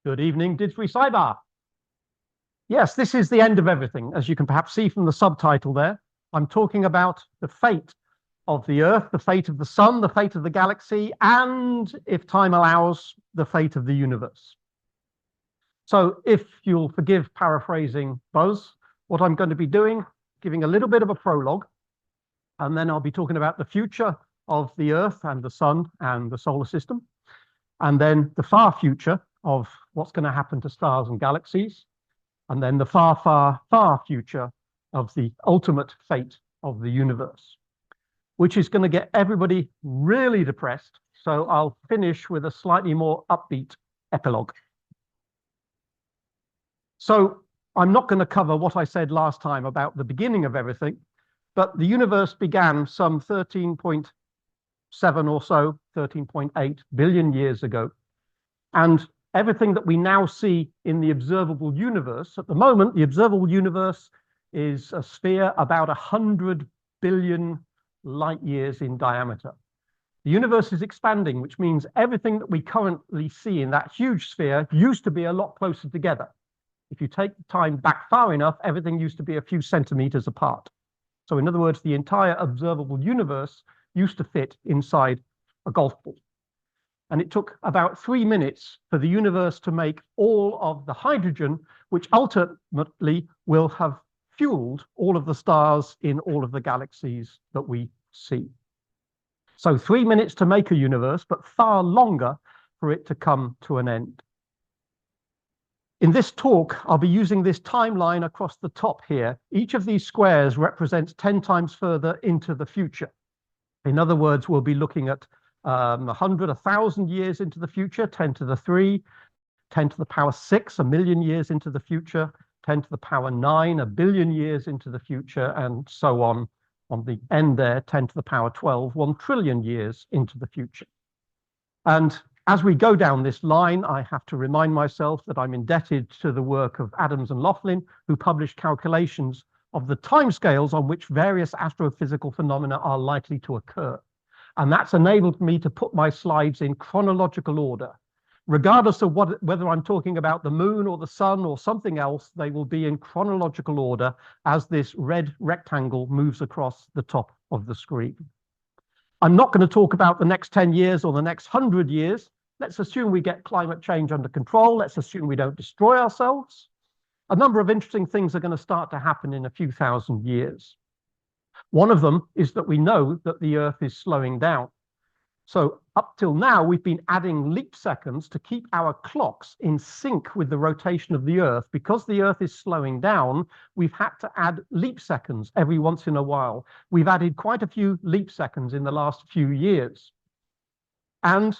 Good evening, Didsbury Cyber. Yes, this is the end of everything. As you can perhaps see from the subtitle there, I'm talking about the fate of the Earth, the fate of the Sun, the fate of the galaxy, and, if time allows, the fate of the universe. So if you'll forgive paraphrasing Buzz, what I'm going to be doing, giving a little bit of a prologue, and then I'll be talking about the future of the Earth and the Sun and the solar system, and then the far future of what's going to happen to stars and galaxies, and then the far, far, far future of the ultimate fate of the universe, which is going to get everybody really depressed. So I'll finish with a slightly more upbeat epilogue. So I'm not going to cover what I said last time about the beginning of everything, but the universe began some 13.7 or so, 13.8 billion years ago. And everything that we now see in the observable universe, at the moment, the observable universe is a sphere about 100 billion light years in diameter. The universe is expanding, which means everything that we currently see in that huge sphere used to be a lot closer together. If you take the time back far enough, everything used to be a few centimeters apart. So in other words, the entire observable universe used to fit inside a golf ball. And it took about 3 minutes for the universe to make all of the hydrogen, which ultimately will have fueled all of the stars in all of the galaxies that we see. So 3 minutes to make a universe, but far longer for it to come to an end. In this talk, I'll be using this timeline across the top here. Each of these squares represents 10 times further into the future. In other words, we'll be looking at 100, 1,000 years into the future, 10 to the 3, 10 to the power 6, a million years into the future, 10 to the power 9, a billion years into the future, and so on the end there, 10 to the power 12, 1 trillion years into the future. And as we go down this line, I have to remind myself that I'm indebted to the work of Adams and Laughlin, who published calculations of the timescales on which various astrophysical phenomena are likely to occur. And that's enabled me to put my slides in chronological order. Regardless of whether I'm talking about the moon or the sun or something else, they will be in chronological order as this red rectangle moves across the top of the screen. I'm not going to talk about the next 10 years or the next 100 years. Let's assume we get climate change under control. Let's assume we don't destroy ourselves. A number of interesting things are going to start to happen in a few thousand years. One of them is that we know that the Earth is slowing down. So up till now, we've been adding leap seconds to keep our clocks in sync with the rotation of the Earth. Because the Earth is slowing down, we've had to add leap seconds every once in a while. We've added quite a few leap seconds in the last few years. And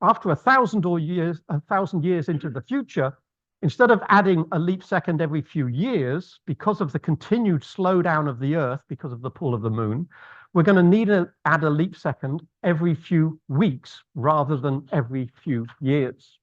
after 1,000 years into the future, instead of adding a leap second every few years, because of the continued slowdown of the Earth, because of the pull of the moon, we're going to need to add a leap second every few weeks rather than every few years.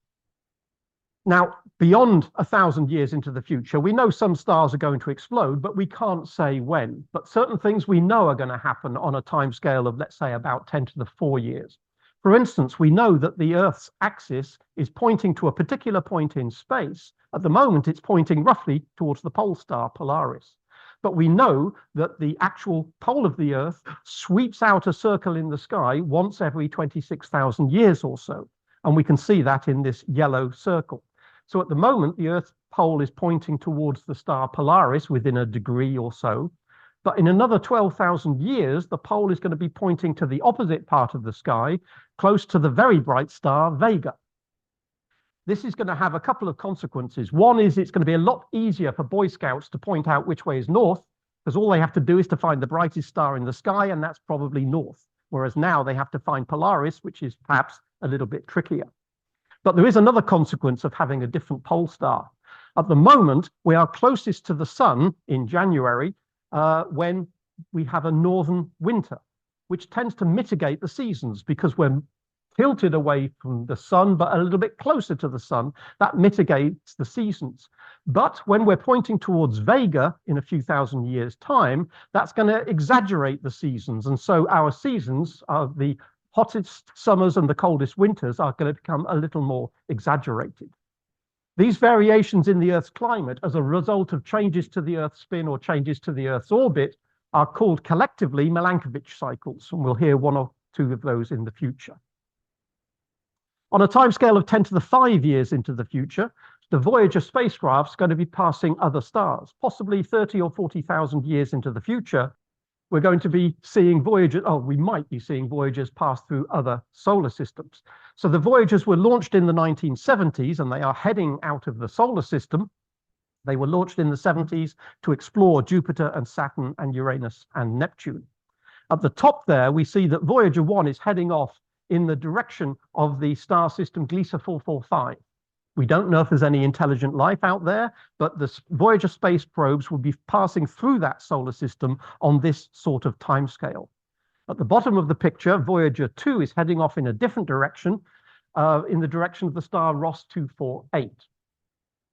Now, beyond 1,000 years into the future, we know some stars are going to explode, but we can't say when. But certain things we know are going to happen on a timescale of, let's say, about 10 to the 4 years. For instance, we know that the Earth's axis is pointing to a particular point in space. At the moment, it's pointing roughly towards the pole star Polaris. But we know that the actual pole of the Earth sweeps out a circle in the sky once every 26,000 years or so. And we can see that in this yellow circle. So at the moment, the Earth's pole is pointing towards the star Polaris within a degree or so. But in another 12,000 years, the pole is going to be pointing to the opposite part of the sky, close to the very bright star Vega. This is going to have a couple of consequences. One is it's going to be a lot easier for Boy Scouts to point out which way is north, because all they have to do is to find the brightest star in the sky, and that's probably north. Whereas now they have to find Polaris, which is perhaps a little bit trickier. But there is another consequence of having a different pole star. At the moment, we are closest to the sun in January, when we have a northern winter, which tends to mitigate the seasons because we're tilted away from the sun, but a little bit closer to the sun. That mitigates the seasons. But when we're pointing towards Vega in a few thousand years' time, that's going to exaggerate the seasons. And so our seasons are the hottest summers and the coldest winters are going to become a little more exaggerated. These variations in the Earth's climate as a result of changes to the Earth's spin or changes to the Earth's orbit are called collectively Milankovitch cycles, and we'll hear one or two of those in the future. On a timescale of 10 to the 5 years into the future, the Voyager spacecraft is going to be passing other stars, possibly 30 or 40,000 years into the future. We're going to be seeing Voyagers, we might be seeing Voyagers pass through other solar systems. So the Voyagers were launched in the 1970s, and they are heading out of the solar system. They were launched in the 70s to explore Jupiter and Saturn and Uranus and Neptune. At the top there, we see that Voyager 1 is heading off in the direction of the star system Gliese 445. We don't know if there's any intelligent life out there, but the Voyager space probes will be passing through that solar system on this sort of timescale. At the bottom of the picture, Voyager 2 is heading off in a different direction, in the direction of the star Ross 248.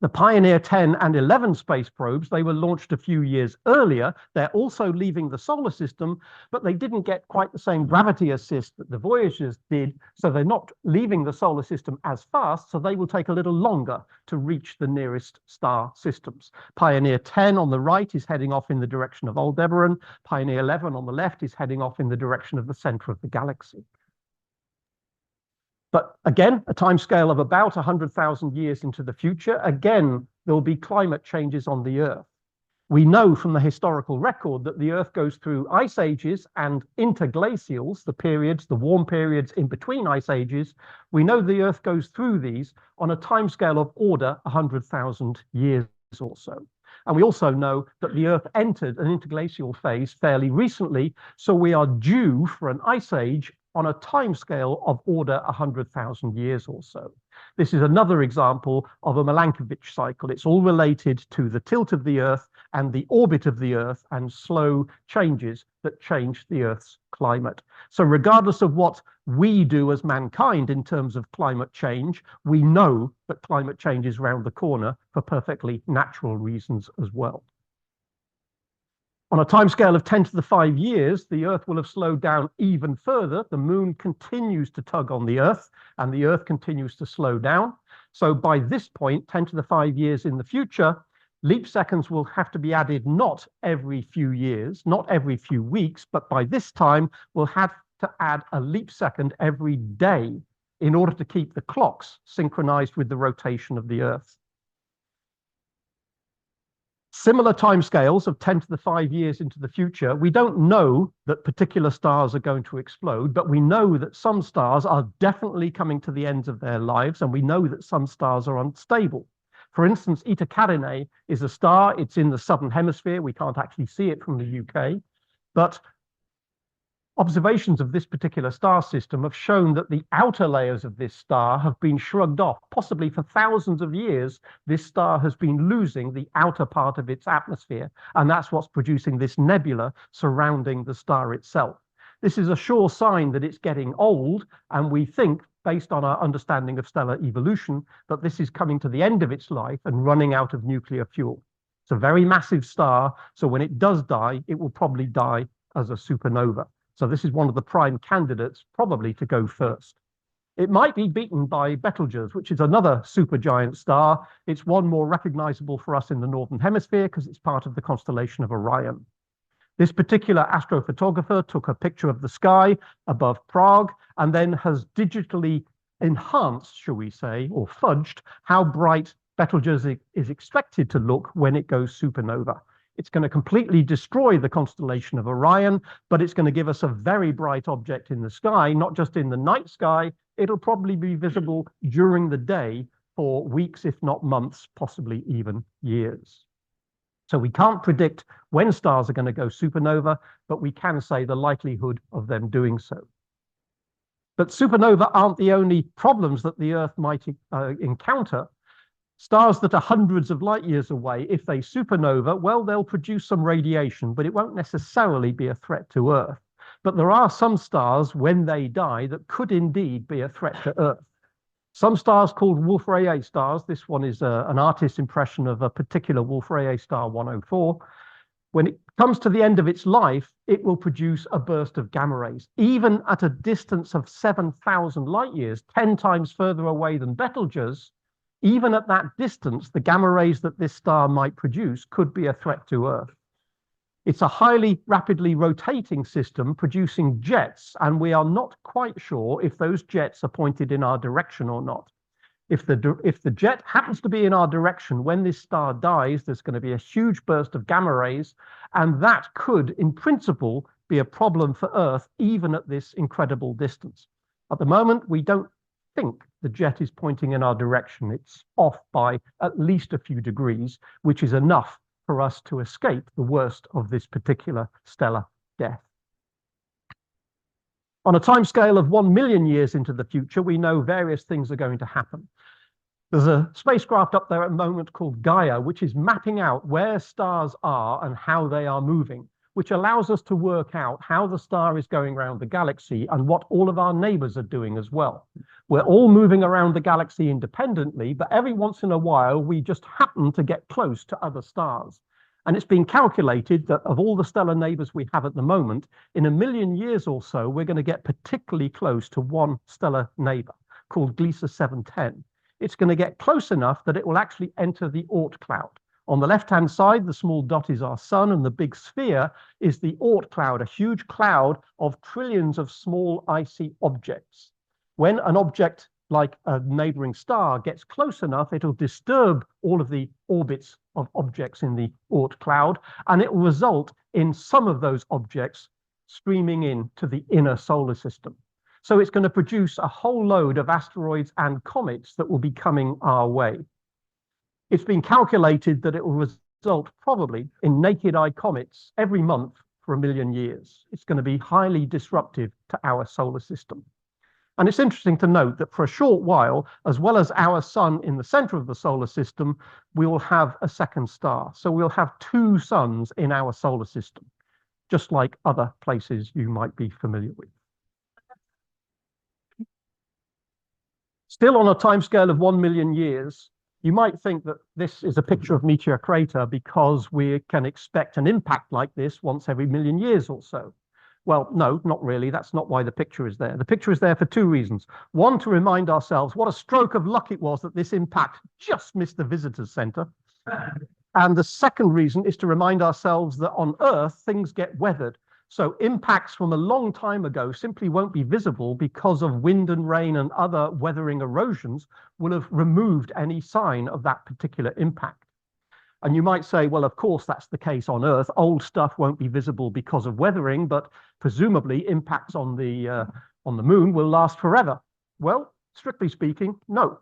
The Pioneer 10 and 11 space probes, they were launched a few years earlier. They're also leaving the solar system, but they didn't get quite the same gravity assist that the Voyagers did, so they're not leaving the solar system as fast, so they will take a little longer to reach the nearest star systems. Pioneer 10 on the right is heading off in the direction of Aldebaran. Pioneer 11 on the left is heading off in the direction of the center of the galaxy. But again, a timescale of about 100,000 years into the future, again, there will be climate changes on the Earth. We know from the historical record that the Earth goes through ice ages and interglacials, the warm periods in between ice ages. We know the Earth goes through these on a timescale of order 100,000 years or so. And we also know that the Earth entered an interglacial phase fairly recently, so we are due for an ice age on a timescale of order 100,000 years or so. This is another example of a Milankovitch cycle. It's all related to the tilt of the Earth and the orbit of the Earth and slow changes that change the Earth's climate. So regardless of what we do as mankind in terms of climate change, we know that climate change is around the corner for perfectly natural reasons as well. On a timescale of 10 to the 5 years, the Earth will have slowed down even further. The moon continues to tug on the Earth, and the Earth continues to slow down. So by this point, 10 to the 5 years in the future, leap seconds will have to be added not every few years, not every few weeks, but by this time, we'll have to add a leap second every day in order to keep the clocks synchronized with the rotation of the Earth. Similar timescales of 10 to the 5 years into the future, we don't know that particular stars are going to explode, but we know that some stars are definitely coming to the ends of their lives, and we know that some stars are unstable. For instance, Eta Carinae is a star. It's in the southern hemisphere. We can't actually see it from the UK, but observations of this particular star system have shown that the outer layers of this star have been shrugged off. Possibly for thousands of years, this star has been losing the outer part of its atmosphere, and that's what's producing this nebula surrounding the star itself. This is a sure sign that it's getting old, and we think, based on our understanding of stellar evolution, that this is coming to the end of its life and running out of nuclear fuel. It's a very massive star, so when it does die, it will probably die as a supernova. So this is one of the prime candidates probably to go first. It might be beaten by Betelgeuse, which is another supergiant star. It's one more recognizable for us in the Northern Hemisphere because it's part of the constellation of Orion. This particular astrophotographer took a picture of the sky above Prague and then has digitally enhanced, shall we say, or fudged how bright Betelgeuse is expected to look when it goes supernova. It's going to completely destroy the constellation of Orion, but it's going to give us a very bright object in the sky, not just in the night sky. It'll probably be visible during the day for weeks, if not months, possibly even years. So we can't predict when stars are going to go supernova, but we can say the likelihood of them doing so. But supernova aren't the only problems that the Earth might encounter. Stars that are hundreds of light years away, if they supernova, well, they'll produce some radiation, but it won't necessarily be a threat to Earth. But there are some stars, when they die, that could indeed be a threat to Earth. Some stars called Wolf-Rayet stars, this one is an artist's impression of a particular Wolf-Rayet star 104. When it comes to the end of its life, it will produce a burst of gamma rays. Even at a distance of 7,000 light years, 10 times further away than Betelgeuse, even at that distance, the gamma rays that this star might produce could be a threat to Earth. It's a highly rapidly rotating system producing jets, and we are not quite sure if those jets are pointed in our direction or not. If the jet happens to be in our direction, when this star dies, there's going to be a huge burst of gamma rays, and that could, in principle, be a problem for Earth, even at this incredible distance. At the moment, we don't think the jet is pointing in our direction. It's off by at least a few degrees, which is enough for us to escape the worst of this particular stellar death. On a timescale of 1 million years into the future, we know various things are going to happen. There's a spacecraft up there at the moment called Gaia, which is mapping out where stars are and how they are moving, which allows us to work out how the star is going around the galaxy and what all of our neighbors are doing as well. We're all moving around the galaxy independently, but every once in a while, we just happen to get close to other stars. And it's been calculated that of all the stellar neighbors we have at the moment, in 1 million years or so, we're going to get particularly close to one stellar neighbor called Gliese 710. It's going to get close enough that it will actually enter the Oort cloud. On the left-hand side, the small dot is our sun, and the big sphere is the Oort cloud, a huge cloud of trillions of small icy objects. When an object like a neighboring star gets close enough, it'll disturb all of the orbits of objects in the Oort cloud, and it will result in some of those objects streaming into the inner solar system. So it's going to produce a whole load of asteroids and comets that will be coming our way. It's been calculated that it will result probably in naked eye comets every month for 1 million years. It's going to be highly disruptive to our solar system. And it's interesting to note that for a short while, as well as our sun in the center of the solar system, we will have a second star. So we'll have 2 suns in our solar system, just like other places you might be familiar with. Still on a timescale of 1 million years, you might think that this is a picture of meteor crater because we can expect an impact like this once every 1 million years or so. Well, no, not really. That's not why the picture is there. The picture is there for 2 reasons. One, to remind ourselves what a stroke of luck it was that this impact just missed the visitor center. And the second reason is to remind ourselves that on Earth, things get weathered. So impacts from a long time ago simply won't be visible because of wind and rain and other weathering erosions will have removed any sign of that particular impact. And you might say, well, of course, that's the case on Earth. Old stuff won't be visible because of weathering, but presumably impacts on the moon will last forever. Well, strictly speaking, no.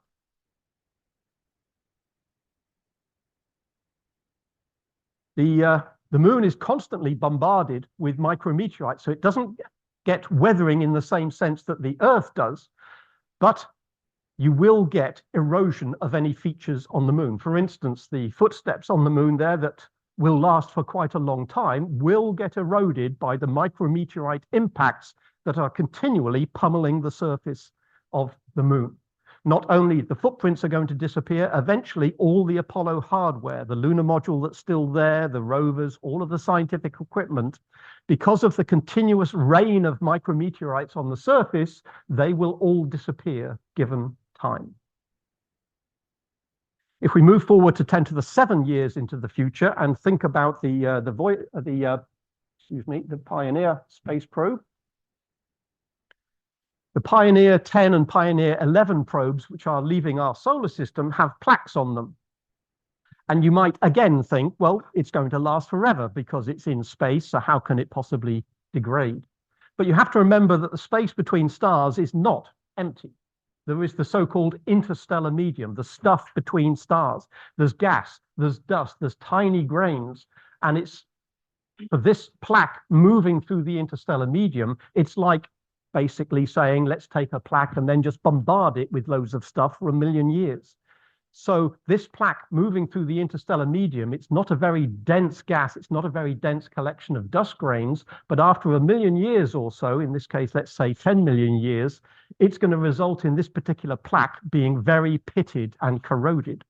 The moon is constantly bombarded with micrometeorites, so it doesn't get weathering in the same sense that the Earth does, but you will get erosion of any features on the moon. For instance, the footsteps on the moon there that will last for quite a long time will get eroded by the micrometeorite impacts that are continually pummeling the surface of the moon. Not only the footprints are going to disappear, eventually all the Apollo hardware, the lunar module that's still there, the rovers, all of the scientific equipment, because of the continuous rain of micrometeorites on the surface, they will all disappear given time. If we move forward to 10 to the 7 years into the future and think about the Pioneer space probe, the Pioneer 10 and Pioneer 11 probes, which are leaving our solar system, have plaques on them. And you might again think, well, it's going to last forever because it's in space, so how can it possibly degrade? But you have to remember that the space between stars is not empty. There is the so-called interstellar medium, the stuff between stars. There's gas, there's dust, there's tiny grains, and it's for this plaque moving through the interstellar medium, it's like basically saying, let's take a plaque and then just bombard it with loads of stuff for 1 million years. So this plaque moving through the interstellar medium, it's not a very dense gas, it's not a very dense collection of dust grains, but after 1 million years or so, in this case, let's say 10 million years, it's going to result in this particular plaque being very pitted and corroded.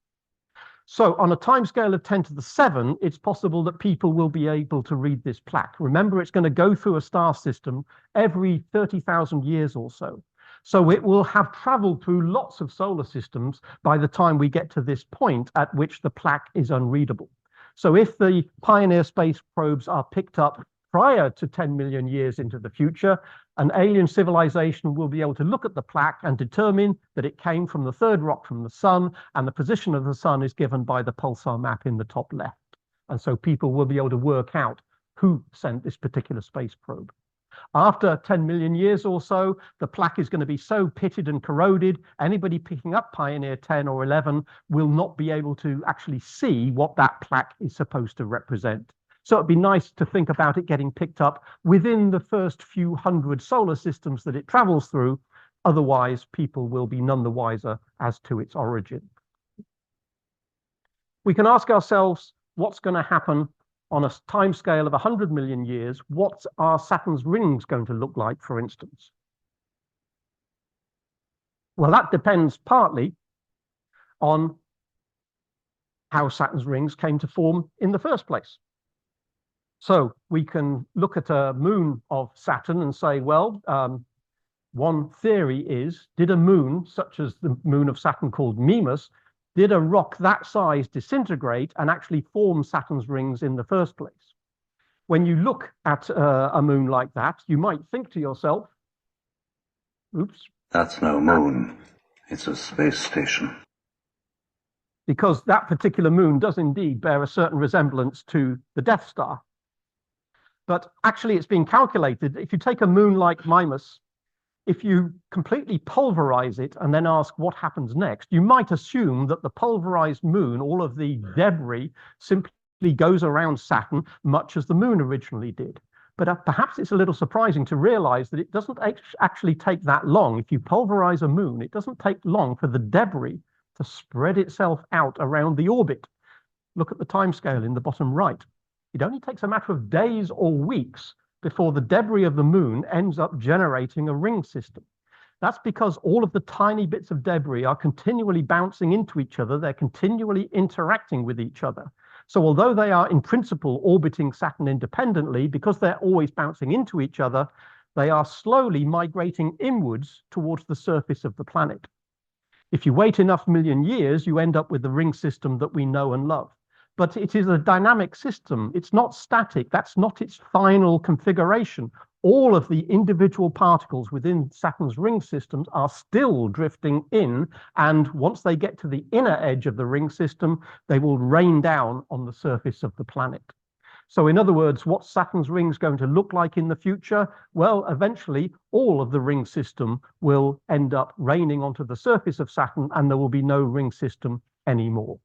So on a timescale of 10 to the 7, it's possible that people will be able to read this plaque. Remember, it's going to go through a star system every 30,000 years or so. So it will have traveled through lots of solar systems by the time we get to this point at which the plaque is unreadable. So if the Pioneer space probes are picked up prior to 10 million years into the future, an alien civilization will be able to look at the plaque and determine that it came from the third rock from the sun, and the position of the sun is given by the pulsar map in the top left. And so people will be able to work out who sent this particular space probe. After 10 million years or so, the plaque is going to be so pitted and corroded, anybody picking up Pioneer 10 or 11 will not be able to actually see what that plaque is supposed to represent. So it'd be nice to think about it getting picked up within the first few hundred solar systems that it travels through. Otherwise, people will be none the wiser as to its origin. We can ask ourselves what's going to happen on a timescale of 100 million years. What are Saturn's rings going to look like, for instance? Well, that depends partly on how Saturn's rings came to form in the first place. So we can look at a moon of Saturn and say, well, one theory is, did a moon, such as the moon of Saturn called Mimas, did a rock that size disintegrate and actually form Saturn's rings in the first place? When you look at a moon like that, you might think to yourself, oops. That's no moon. It's a space station. Because that particular moon does indeed bear a certain resemblance to the Death Star. But actually, it's been calculated, if you take a moon like Mimas, if you completely pulverize it and then ask what happens next, you might assume that the pulverized moon, all of the debris, simply goes around Saturn much as the moon originally did. But perhaps it's a little surprising to realize that it doesn't actually take that long. If you pulverize a moon, it doesn't take long for the debris to spread itself out around the orbit. Look at the timescale in the bottom right. It only takes a matter of days or weeks before the debris of the moon ends up generating a ring system. That's because all of the tiny bits of debris are continually bouncing into each other. They're continually interacting with each other. So although they are in principle orbiting Saturn independently, because they're always bouncing into each other, they are slowly migrating inwards towards the surface of the planet. If you wait enough million years, you end up with the ring system that we know and love. But it is a dynamic system. It's not static. That's not its final configuration. All of the individual particles within Saturn's ring systems are still drifting in. And once they get to the inner edge of the ring system, they will rain down on the surface of the planet. So in other words, what's Saturn's rings going to look like in the future? Well, eventually, all of the ring system will end up raining onto the surface of Saturn, and there will be no ring system anymore.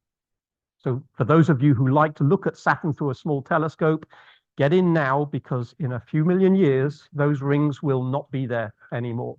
So for those of you who like to look at Saturn through a small telescope, get in now, because in a few million years, those rings will not be there anymore.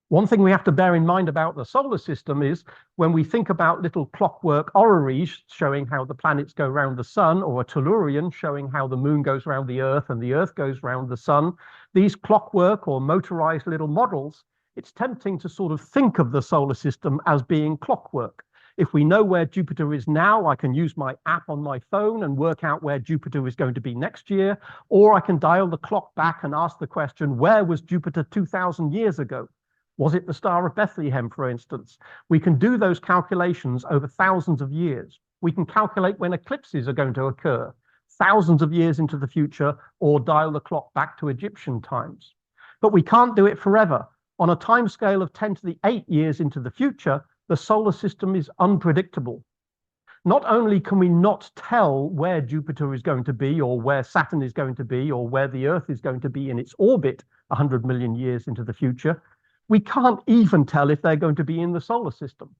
One thing we have to bear in mind about the solar system is when we think about little clockwork orreries showing how the planets go around the sun, or a tellurian showing how the moon goes around the Earth and the Earth goes around the sun, these clockwork or motorized little models, it's tempting to sort of think of the solar system as being clockwork. If we know where Jupiter is now, I can use my app on my phone and work out where Jupiter is going to be next year, or I can dial the clock back and ask the question, where was Jupiter 2,000 years ago? Was it the Star of Bethlehem, for instance? We can do those calculations over thousands of years. We can calculate when eclipses are going to occur, thousands of years into the future, or dial the clock back to Egyptian times. But we can't do it forever. On a timescale of 10 to the 8 years into the future, the solar system is unpredictable. Not only can we not tell where Jupiter is going to be, or where Saturn is going to be, or where the Earth is going to be in its orbit 100 million years into the future, we can't even tell if they're going to be in the solar system.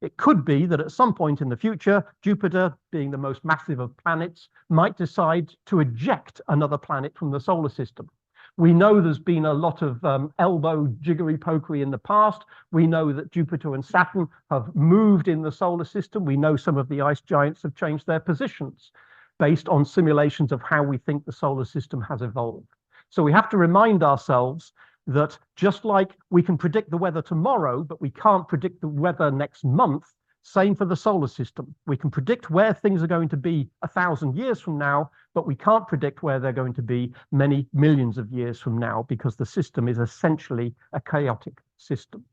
It could be that at some point in the future, Jupiter, being the most massive of planets, might decide to eject another planet from the solar system. We know there's been a lot of elbow jiggery-pokery in the past. We know that Jupiter and Saturn have moved in the solar system. We know some of the ice giants have changed their positions based on simulations of how we think the solar system has evolved. So we have to remind ourselves that just like we can predict the weather tomorrow, but we can't predict the weather next month, Same for the solar system. We can predict where things are going to be 1,000 years from now, but we can't predict where they're going to be many millions of years from now because the system is essentially a chaotic system.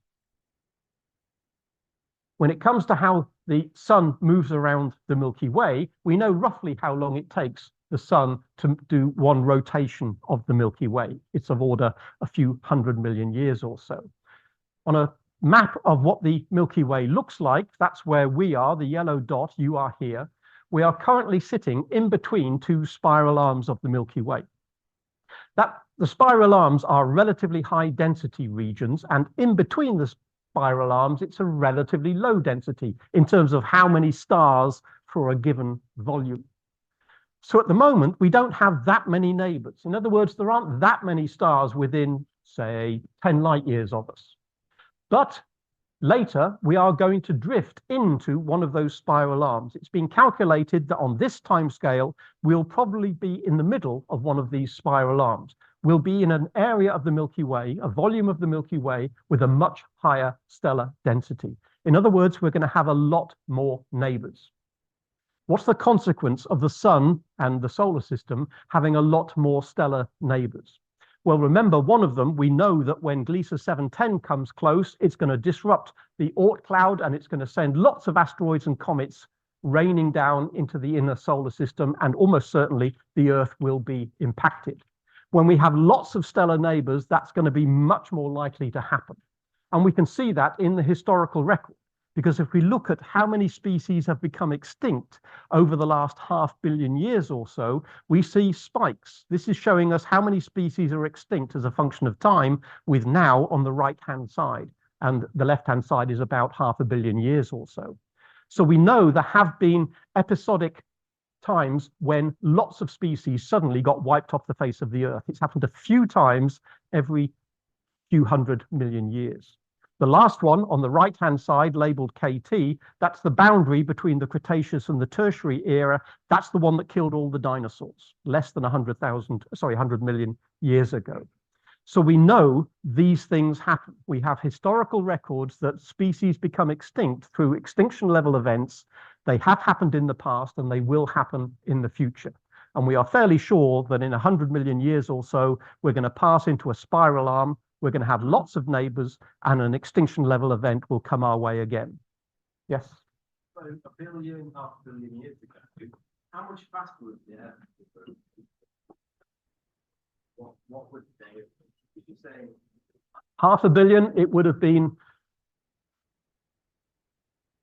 When it comes to how the sun moves around the Milky Way, we know roughly how long it takes the sun to do one rotation of the Milky Way. It's of order a few 100 million years or so. On a map of what the Milky Way looks like, that's where we are, the yellow dot, you are here. We are currently sitting in between two spiral arms of the Milky Way. The spiral arms are relatively high density regions, and in between the spiral arms, it's a relatively low density in terms of how many stars for a given volume. So at the moment, we don't have that many neighbors. In other words, there aren't that many stars within, say, 10 light years of us. But later, we are going to drift into one of those spiral arms. It's been calculated that on this timescale, we'll probably be in the middle of one of these spiral arms. We'll be in an area of the Milky Way, a volume of the Milky Way with a much higher stellar density. In other words, we're going to have a lot more neighbors. What's the consequence of the sun and the solar system having a lot more stellar neighbors? Well, remember, one of them, we know that when Gliese 710 comes close, it's going to disrupt the Oort cloud and it's going to send lots of asteroids and comets raining down into the inner solar system, and almost certainly the Earth will be impacted. When we have lots of stellar neighbors, that's going to be much more likely to happen. And we can see that in the historical record, because if we look at how many species have become extinct over the last 500 million years or so, we see spikes. This is showing us how many species are extinct as a function of time, with now on the right-hand side. And the left-hand side is about 500 million years or so. So we know there have been episodic times when lots of species suddenly got wiped off the face of the Earth. It's happened a few times every few 100 million years. The last one on the right-hand side, labeled KT, that's the boundary between the Cretaceous and the Tertiary era. That's the one that killed all the dinosaurs, less than 100 million years ago. So we know these things happen. We have historical records that species become extinct through extinction level events. They have happened in the past and they will happen in the future. And we are fairly sure that in 100 million years or so, we're going to pass into a spiral arm. We're going to have lots of neighbors and an extinction level event will come our way again. Yes? So a billion, 500 million years ago, how much faster was the Earth? What would they have been? Did you say 500 million, it would have been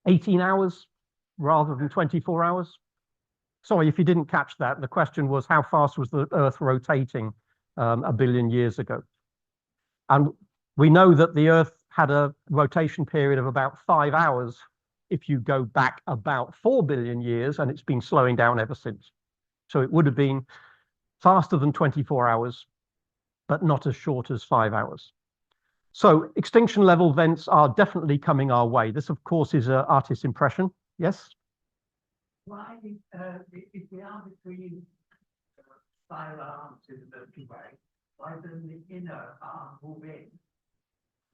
18 hours rather than 24 hours. Sorry if you didn't catch that. The question was, how fast was the Earth rotating a billion years ago? And we know that the Earth had a rotation period of about 5 hours if you go back about 4 billion years, and it's been slowing down ever since. So it would have been faster than 24 hours, but not as short as 5 hours. So extinction level events are definitely coming our way. This, of course, is an artist's impression. Yes? Why, if we are between spiral arms in the Milky Way, why doesn't the inner arm move in?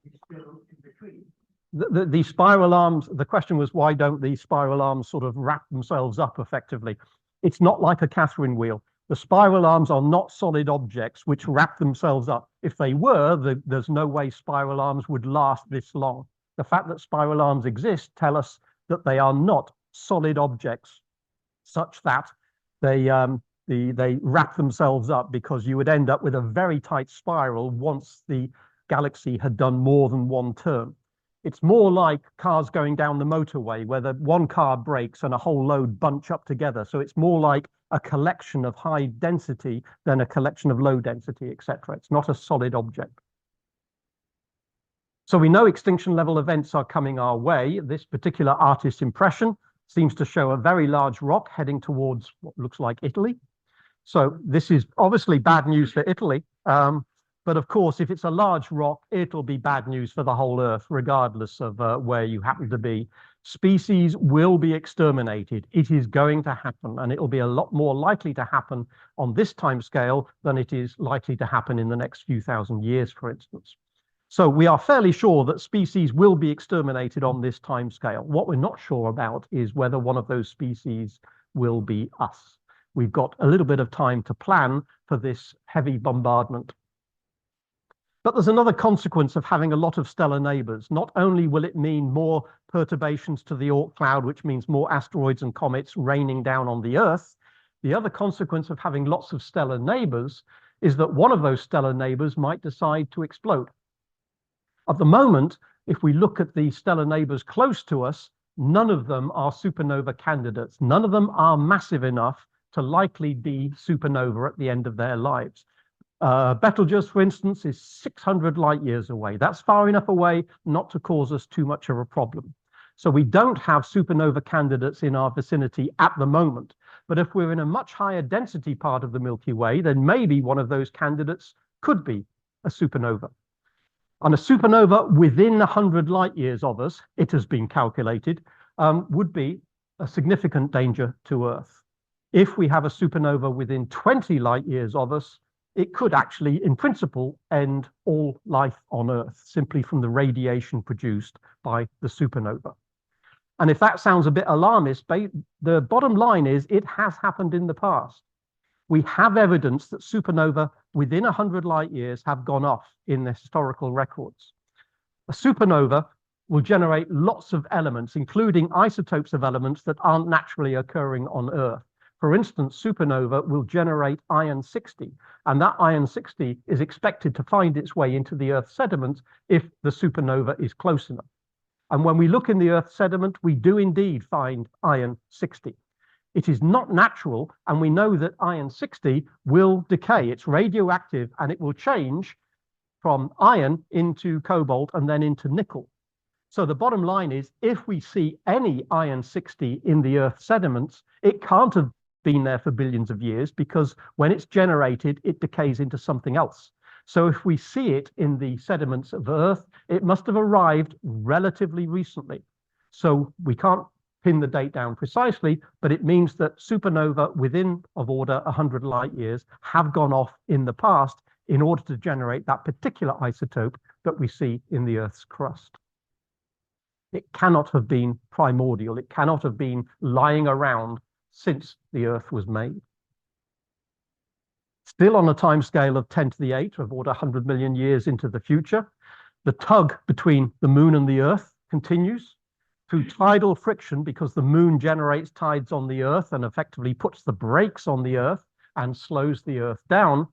It's still in between. The spiral arms, the question was, why don't the spiral arms sort of wrap themselves up effectively? It's not like a Catherine wheel. The spiral arms are not solid objects which wrap themselves up. If they were, there's no way spiral arms would last this long. The fact that spiral arms exist tell us that they are not solid objects such that they wrap themselves up, because you would end up with a very tight spiral once the galaxy had done more than one turn. It's more like cars going down the motorway where the one car breaks and a whole load bunch up together. So it's more like a collection of high density than a collection of low density, etc. It's not a solid object. So we know extinction level events are coming our way. This particular artist's impression seems to show a very large rock heading towards what looks like Italy. So this is obviously bad news for Italy. But of course, if it's a large rock, it'll be bad news for the whole Earth, regardless of where you happen to be. Species will be exterminated. It is going to happen, and it'll be a lot more likely to happen on this time scale than it is likely to happen in the next few thousand years, for instance. So we are fairly sure that species will be exterminated on this timescale. What we're not sure about is whether one of those species will be us. We've got a little bit of time to plan for this heavy bombardment. But there's another consequence of having a lot of stellar neighbors. Not only will it mean more perturbations to the Oort cloud, which means more asteroids and comets raining down on the Earth, the other consequence of having lots of stellar neighbors is that one of those stellar neighbors might decide to explode. At the moment, if we look at the stellar neighbors close to us, none of them are supernova candidates. None of them are massive enough to likely be supernova at the end of their lives. Betelgeuse, for instance, is 600 light years away. That's far enough away not to cause us too much of a problem. So we don't have supernova candidates in our vicinity at the moment. But if we're in a much higher density part of the Milky Way, then maybe one of those candidates could be a supernova. And a supernova within 100 light years of us, it has been calculated, would be a significant danger to Earth. If we have a supernova within 20 light years of us, it could actually, in principle, end all life on Earth simply from the radiation produced by the supernova. And if that sounds a bit alarmist, the bottom line is it has happened in the past. We have evidence that supernova within 100 light years have gone off in the historical records. A supernova will generate lots of elements, including isotopes of elements that aren't naturally occurring on Earth. For instance, supernova will generate iron-60, and that iron-60 is expected to find its way into the Earth sediment if the supernova is close enough. And when we look in the Earth sediment, we do indeed find iron-60. It is not natural, and we know that iron-60 will decay. It's radioactive, and it will change from iron into cobalt and then into nickel. So the bottom line is, if we see any iron-60 in the Earth sediments, it can't have been there for billions of years, because when it's generated, it decays into something else. So if we see it in the sediments of Earth, it must have arrived relatively recently. So we can't pin the date down precisely, but it means that supernova within of order 100 light years have gone off in the past in order to generate that particular isotope that we see in the Earth's crust. It cannot have been primordial. It cannot have been lying around since the Earth was made. Still on a timescale of 10 to the 8, of order 100 million years into the future, the tug between the Moon and the Earth continues through tidal friction, because the Moon generates tides on the Earth and effectively puts the brakes on the Earth and slows the Earth down.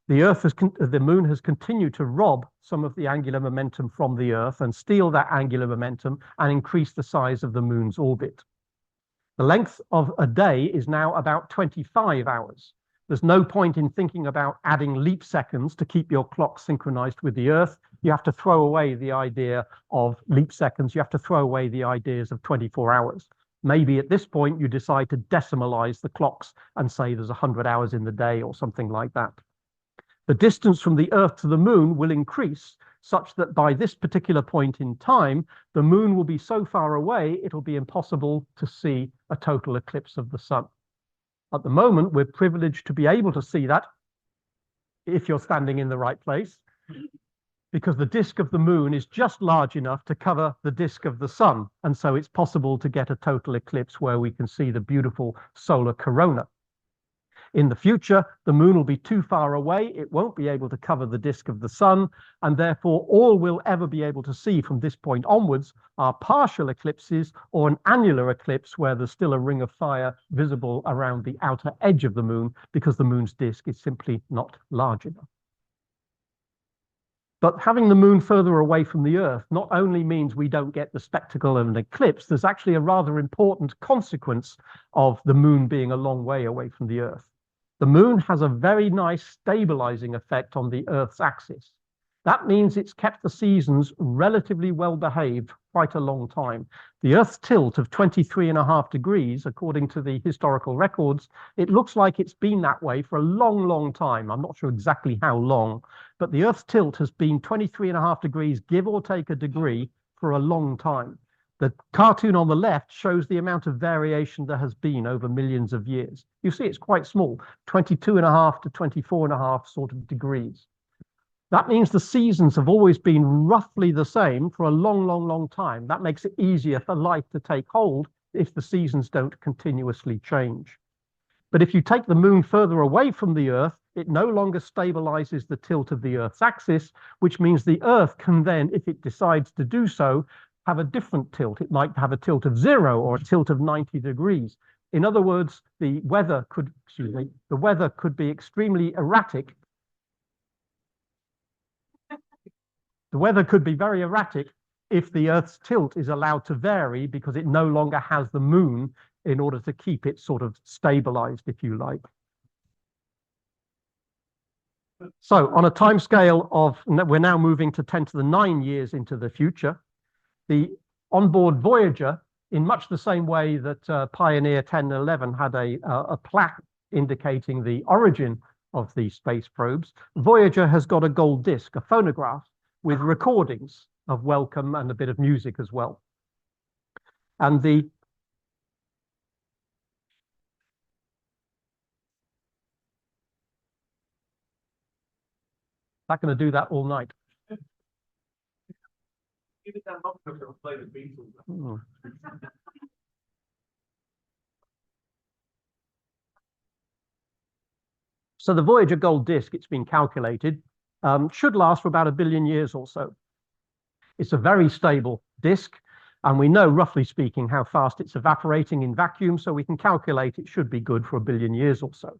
The Moon has continued to rob some of the angular momentum from the Earth and steal that angular momentum and increase the size of the Moon's orbit. The length of a day is now about 25 hours. There's no point in thinking about adding leap seconds to keep your clock synchronized with the Earth. You have to throw away the idea of leap seconds. You have to throw away the ideas of 24 hours. Maybe at this point you decide to decimalize the clocks and say there's 100 hours in the day or something like that. The distance from the Earth to the Moon will increase such that by this particular point in time, the Moon will be so far away, it'll be impossible to see a total eclipse of the sun. At the moment, we're privileged to be able to see that if you're standing in the right place, because the disk of the Moon is just large enough to cover the disk of the sun. And so it's possible to get a total eclipse where we can see the beautiful solar corona. In the future, the Moon will be too far away. It won't be able to cover the disk of the sun, and therefore all we'll ever be able to see from this point onwards are partial eclipses or an annular eclipse where there's still a ring of fire visible around the outer edge of the Moon, because the Moon's disk is simply not large enough. But having the Moon further away from the Earth not only means we don't get the spectacle of an eclipse, there's actually a rather important consequence of the Moon being a long way away from the Earth. The Moon has a very nice stabilizing effect on the Earth's axis. That means it's kept the seasons relatively well behaved quite a long time. The Earth's tilt of 23.5 degrees, according to the historical records, it looks like it's been that way for a long, long time. I'm not sure exactly how long, but the Earth's tilt has been 23.5 degrees, give or take a degree, for a long time. The cartoon on the left shows the amount of variation there has been over millions of years. You see it's quite small, 22.5 to 24.5 sort of degrees. That means the seasons have always been roughly the same for a long, long, long time. That makes it easier for life to take hold if the seasons don't continuously change. But if you take the moon further away from the Earth, it no longer stabilizes the tilt of the Earth's axis, which means the Earth can then, if it decides to do so, have a different tilt. It might have a tilt of 0 or a tilt of 90 degrees. In other words, the weather could be extremely erratic. The weather could be very erratic if the Earth's tilt is allowed to vary because it no longer has the moon in order to keep it sort of stabilized, if you like. So on a time scale of, we're now moving to 10 to the 9 years into the future, the onboard Voyager, in much the same way that Pioneer 10 and 11 had a plaque indicating the origin of the space probes, Voyager has got a gold disc, a phonograph, with recordings of welcome and a bit of music as well. And the not going to do that all night. Give it that up, it'll play the Beatles. Mm. So the Voyager gold disc, it's been calculated, should last for about 1 billion years or so. It's a very stable disc, and we know, roughly speaking, how fast it's evaporating in vacuum, so we can calculate it should be good for 1 billion years or so.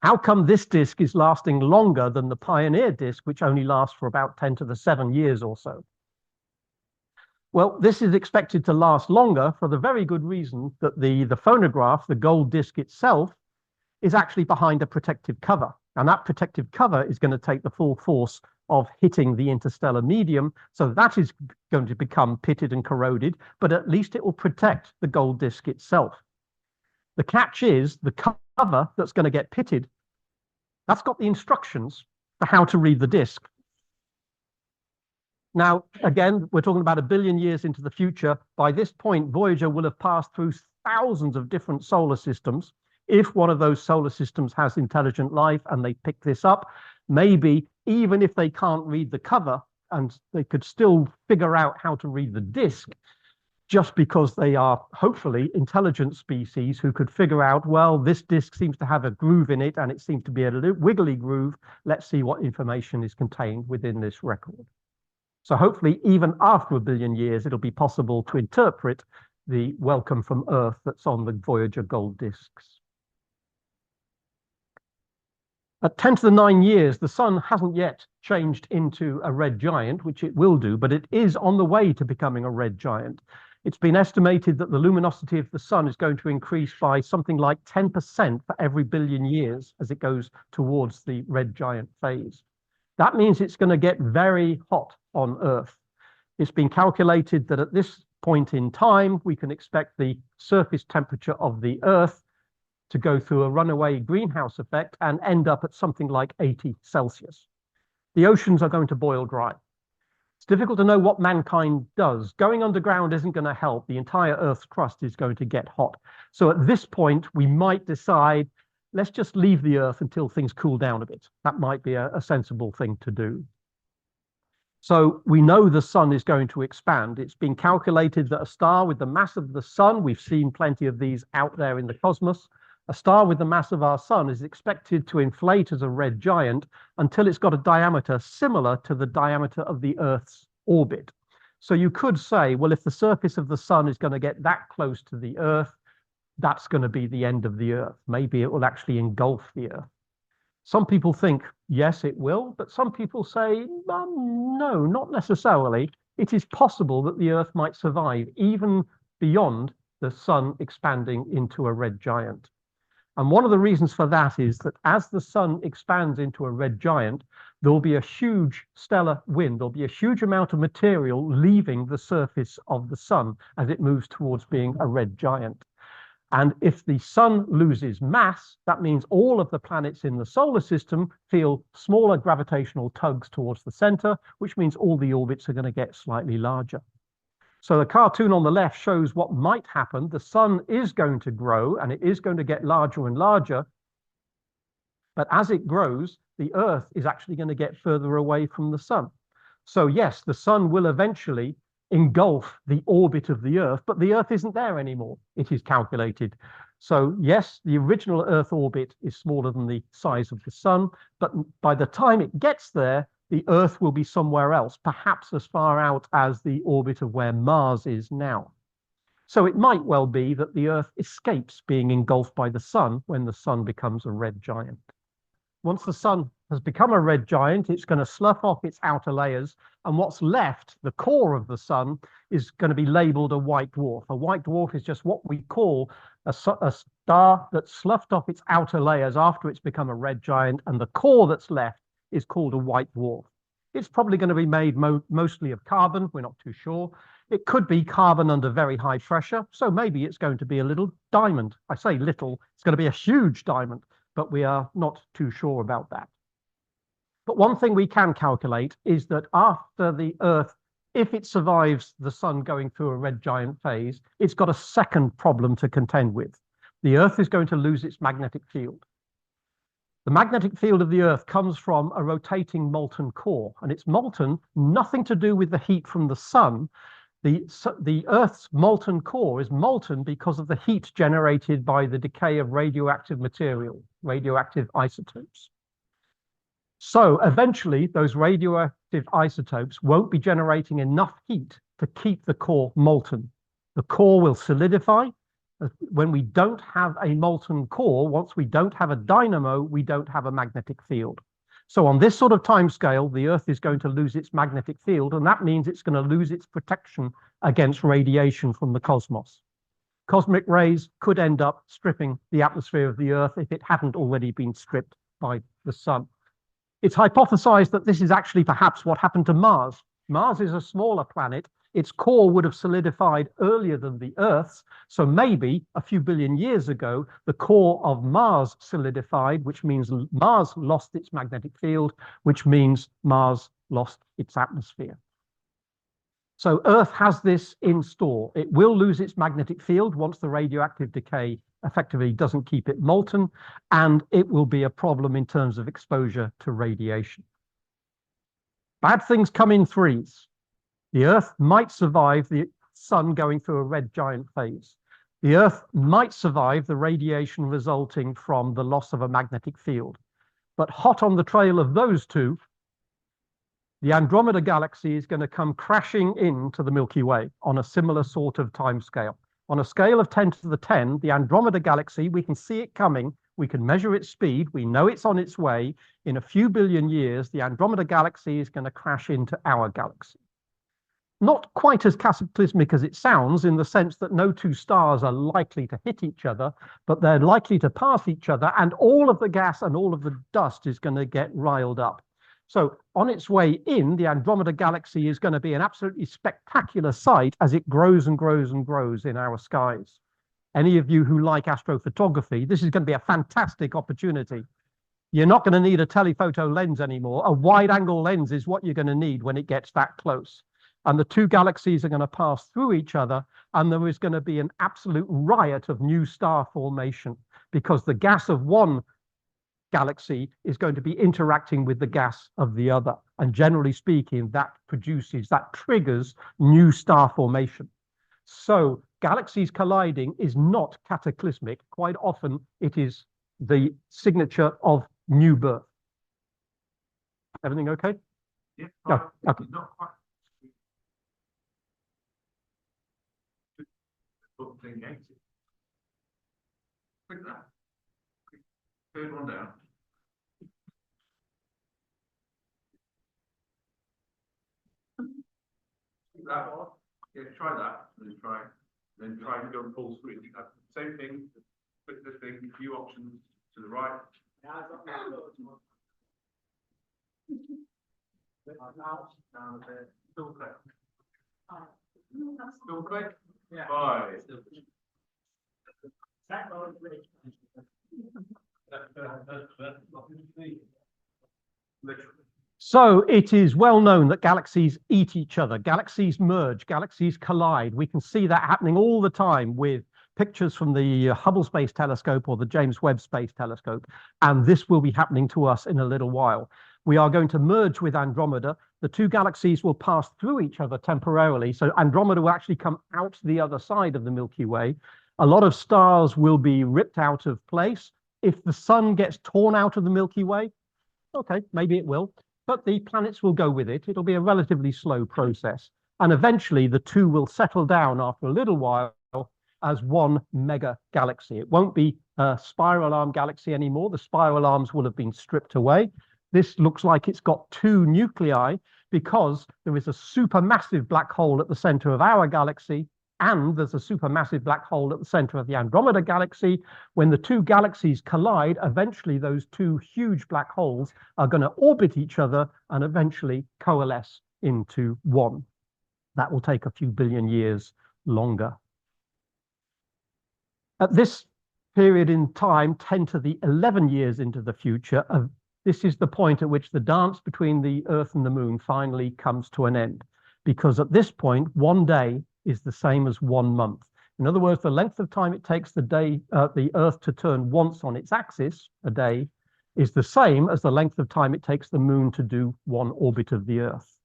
How come this disk is lasting longer than the Pioneer disk, which only lasts for about 10 to the 7 years or so? Well, this is expected to last longer for the very good reason that the phonograph, the gold disc itself, is actually behind a protective cover. And that protective cover is going to take the full force of hitting the interstellar medium. So that is going to become pitted and corroded, but at least it will protect the gold disc itself. The catch is the cover that's going to get pitted, that's got the instructions for how to read the disc. Now, again, we're talking about 1 billion years into the future. By this point, Voyager will have passed through thousands of different solar systems. If one of those solar systems has intelligent life and they pick this up, maybe even if they can't read the cover, and they could still figure out how to read the disk, just because they are hopefully intelligent species who could figure out, well, this disk seems to have a groove in it and it seems to be a wiggly groove. Let's see what information is contained within this record. So hopefully, even after 1 billion years, it'll be possible to interpret the welcome from Earth that's on the Voyager gold discs. At 10 to the 9 years, the sun hasn't yet changed into a red giant, which it will do, but it is on the way to becoming a red giant. It's been estimated that the luminosity of the sun is going to increase by something like 10% for every 1 billion years as it goes towards the red giant phase. That means it's going to get very hot on Earth. It's been calculated that at this point in time, we can expect the surface temperature of the Earth to go through a runaway greenhouse effect and end up at something like 80 Celsius. The oceans are going to boil dry. It's difficult to know what mankind does. Going underground isn't going to help. The entire Earth's crust is going to get hot. So at this point, we might decide, let's just leave the Earth until things cool down a bit. That might be a sensible thing to do. So we know the sun is going to expand. It's been calculated that a star with the mass of the sun, we've seen plenty of these out there in the cosmos, a star with the mass of our sun is expected to inflate as a red giant until it's got a diameter similar to the diameter of the Earth's orbit. So you could say, well, if the surface of the sun is going to get that close to the Earth, that's going to be the end of the Earth. Maybe it will actually engulf the Earth. Some people think, yes, it will, but some people say, no, not necessarily. It is possible that the Earth might survive even beyond the sun expanding into a red giant. And one of the reasons for that is that as the sun expands into a red giant, there will be a huge stellar wind. There'll be a huge amount of material leaving the surface of the sun as it moves towards being a red giant. And if the sun loses mass, that means all of the planets in the solar system feel smaller gravitational tugs towards the center, which means all the orbits are going to get slightly larger. So the cartoon on the left shows what might happen. The sun is going to grow and it is going to get larger and larger But as it grows, the Earth is actually going to get further away from the sun. So yes, the sun will eventually engulf the orbit of the Earth, but the Earth isn't there anymore, it is calculated. So yes, the original Earth orbit is smaller than the size of the sun, but by the time it gets there, the Earth will be somewhere else, perhaps as far out as the orbit of where Mars is now. So it might well be that the Earth escapes being engulfed by the sun when the sun becomes a red giant. Once the sun has become a red giant, it's going to slough off its outer layers, and what's left, the core of the sun, is going to be labeled a white dwarf. A white dwarf is just what we call a star that's sloughed off its outer layers after it's become a red giant, and the core that's left is called a white dwarf. It's probably going to be made mostly of carbon. We're not too sure. It could be carbon under very high pressure. So maybe it's going to be a little diamond. I say little, it's going to be a huge diamond, but we are not too sure about that. But one thing we can calculate is that after the Earth, if it survives the sun going through a red giant phase, it's got a second problem to contend with. The Earth is going to lose its magnetic field. The magnetic field of the Earth comes from a rotating molten core, and it's molten, nothing to do with the heat from the sun. The Earth's molten core is molten because of the heat generated by the decay of radioactive material, radioactive isotopes. So eventually, those radioactive isotopes won't be generating enough heat to keep the core molten. The core will solidify. When we don't have a molten core, once we don't have a dynamo, we don't have a magnetic field. So on this sort of time scale, the Earth is going to lose its magnetic field, and that means it's going to lose its protection against radiation from the cosmos. Cosmic rays could end up stripping the atmosphere of the Earth if it hadn't already been stripped by the sun. It's hypothesized that this is actually perhaps what happened to Mars. Mars is a smaller planet. Its core would have solidified earlier than the Earth's. So maybe a few billion years ago, the core of Mars solidified, which means Mars lost its magnetic field, which means Mars lost its atmosphere. So Earth has this in store. It will lose its magnetic field once the radioactive decay effectively doesn't keep it molten, and it will be a problem in terms of exposure to radiation. Bad things come in threes. The Earth might survive the sun going through a red giant phase. The Earth might survive the radiation resulting from the loss of a magnetic field. But hot on the trail of those two, the Andromeda galaxy is going to come crashing into the Milky Way on a similar sort of timescale. On a scale of 10 to the 10, the Andromeda galaxy, we can see it coming. We can measure its speed. We know it's on its way. In a few billion years, the Andromeda galaxy is going to crash into our galaxy. Not quite as cataclysmic as it sounds, in the sense that no two stars are likely to hit each other, but they're likely to pass each other, and all of the gas and all of the dust is going to get riled up. So on its way in, the Andromeda galaxy is going to be an absolutely spectacular sight as it grows and grows and grows in our skies. Any of you who like astrophotography, this is going to be a fantastic opportunity. You're not going to need a telephoto lens anymore. A wide-angle lens is what you're going to need when it gets that close. And the two galaxies are going to pass through each other, and there is going to be an absolute riot of new star formation, because the gas of one galaxy is going to be interacting with the gas of the other. And generally speaking, that triggers new star formation. So galaxies colliding is not cataclysmic. Quite often it is the signature of new birth. Everything okay? Yeah. No, okay. Not quite. Thing exit. Quick that. Third one down. That one. Yeah, try that. And then try and go full screen. Same thing. Click the thing. A few options to the right. Down a bit. Still click. Still click. Yeah. 5. So it is well known that galaxies eat each other, galaxies merge, galaxies collide. We can see that happening all the time with pictures from the Hubble Space Telescope or the James Webb Space Telescope, and this will be happening to us in a little while. We are going to merge with Andromeda. The two galaxies will pass through each other temporarily, so Andromeda will actually come out the other side of the Milky Way. A lot of stars will be ripped out of place. If the sun gets torn out of the Milky Way, okay, maybe it will, but the planets will go with it. It'll be a relatively slow process. And eventually the two will settle down after a little while as one mega galaxy. It won't be a spiral arm galaxy anymore. The spiral arms will have been stripped away. This looks like it's got two nuclei because there is a supermassive black hole at the center of our galaxy, and there's a supermassive black hole at the center of the Andromeda galaxy. When the two galaxies collide, eventually those two huge black holes are going to orbit each other and eventually coalesce into one. That will take a few billion years longer. At this period in time, 10 to the 11 years into the future, this is the point at which the dance between the Earth and the Moon finally comes to an end. Because at this point, one day is the same as 1 month. In other words, the length of time it takes the Earth to turn once on its axis, a day, is the same as the length of time it takes the Moon to do one orbit of the Earth.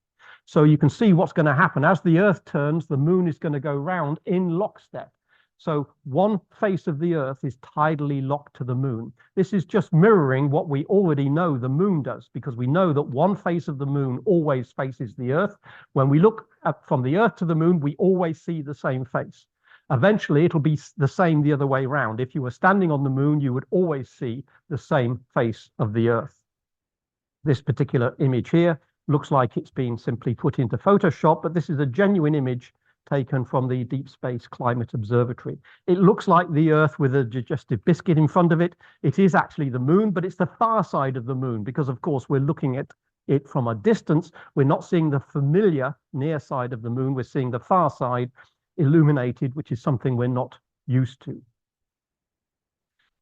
So you can see what's going to happen. As the Earth turns, the Moon is going to go round in lockstep. So one face of the Earth is tidally locked to the Moon. This is just mirroring what we already know the Moon does, because we know that one face of the Moon always faces the Earth. When we look from the Earth to the Moon, we always see the same face. Eventually, it'll be the same the other way around. If you were standing on the Moon, you would always see the same face of the Earth. This particular image here looks like it's been simply put into Photoshop, but this is a genuine image taken from the Deep Space Climate Observatory. It looks like the Earth with a digestive biscuit in front of it. It is actually the Moon, but it's the far side of the Moon because, of course, we're looking at it from a distance. We're not seeing the familiar near side of the Moon. We're seeing the far side illuminated, which is something we're not used to.